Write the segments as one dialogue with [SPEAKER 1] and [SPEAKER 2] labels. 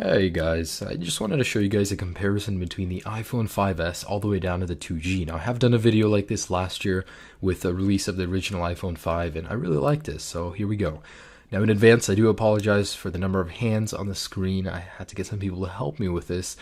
[SPEAKER 1] Hey guys, I just wanted to show you guys a comparison between the iPhone 5S all the way down to the 2G. Now I have done a video like this last year with the release of the original iPhone 5 and I really liked this, so here we go. Now in advance I do apologize for the number of hands on the screen. I had to get some people to help me with this.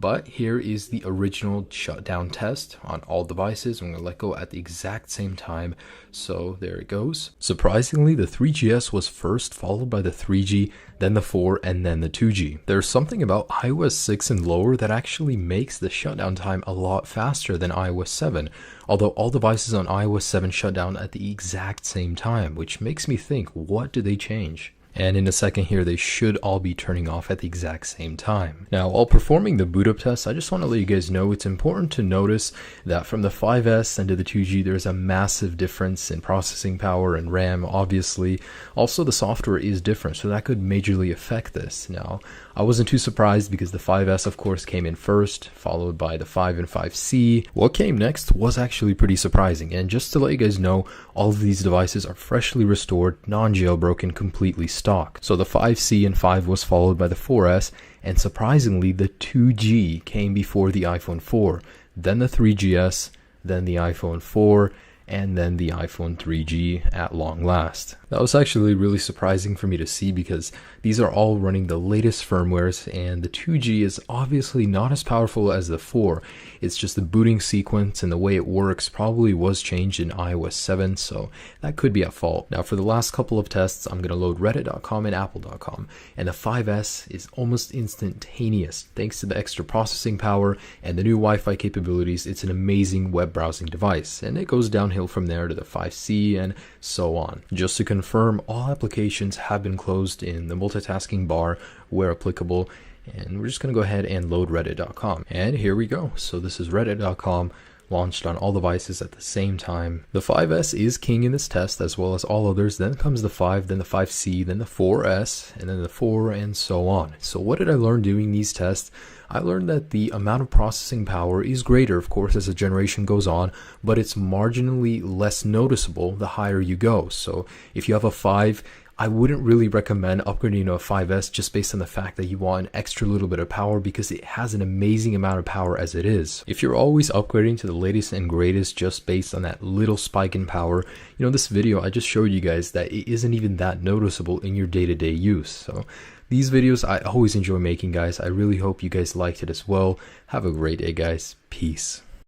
[SPEAKER 1] But here is the original shutdown test on all devices. I'm going to let go at the exact same time. So there it goes. Surprisingly, the 3GS was first, followed by the 3G, then the 4, and then the 2G. There's something about iOS 6 and lower that actually makes the shutdown time a lot faster than iOS 7. Although all devices on iOS 7 shut down at the exact same time, which makes me think, what did they change? And in a second here, they should all be turning off at the exact same time. Now, while performing the boot up test, I just want to let you guys know it's important to notice that from the 5S and to the 2G, there's a massive difference in processing power and RAM, obviously. Also, the software is different, so that could majorly affect this. Now, I wasn't too surprised because the 5S, of course, came in first, followed by the 5 and 5C. What came next was actually pretty surprising. And just to let you guys know, all of these devices are freshly restored, non-jailbroken, completely stock. So the 5C and 5 was followed by the 4S, and surprisingly the 2G came before the iPhone 4, then the 3GS, then the iPhone 4, and then the iPhone 3G at long last. That was actually really surprising for me to see because these are all running the latest firmwares, and the 2G is obviously not as powerful as the 4. It's just the booting sequence and the way it works probably was changed in iOS 7, so that could be at fault. Now for the last couple of tests, I'm going to load reddit.com and apple.com, and the 5S is almost instantaneous. Thanks to the extra processing power and the new Wi-Fi capabilities, it's an amazing web browsing device, and it goes downhill from there to the 5C and so on. Just to confirm, all applications have been closed in the multitasking bar where applicable, and we're just going to go ahead and load reddit.com. And here we go. So this is reddit.com, launched on all devices at the same time. The 5S is king in this test as well as all others. Then comes the 5, then the 5C, then the 4S, and then the 4, and so on. So what did I learn doing these tests? I learned that the amount of processing power is greater, of course, as the generation goes on, but it's marginally less noticeable the higher you go. So if you have a 5, I wouldn't really recommend upgrading to a 5S just based on the fact that you want an extra little bit of power because it has an amazing amount of power as it is. If you're always upgrading to the latest and greatest just based on that little spike in power, this video I just showed you guys that it isn't even that noticeable in your day-to-day use. So these videos I always enjoy making, guys. I really hope you guys liked it as well. Have a great day, guys. Peace.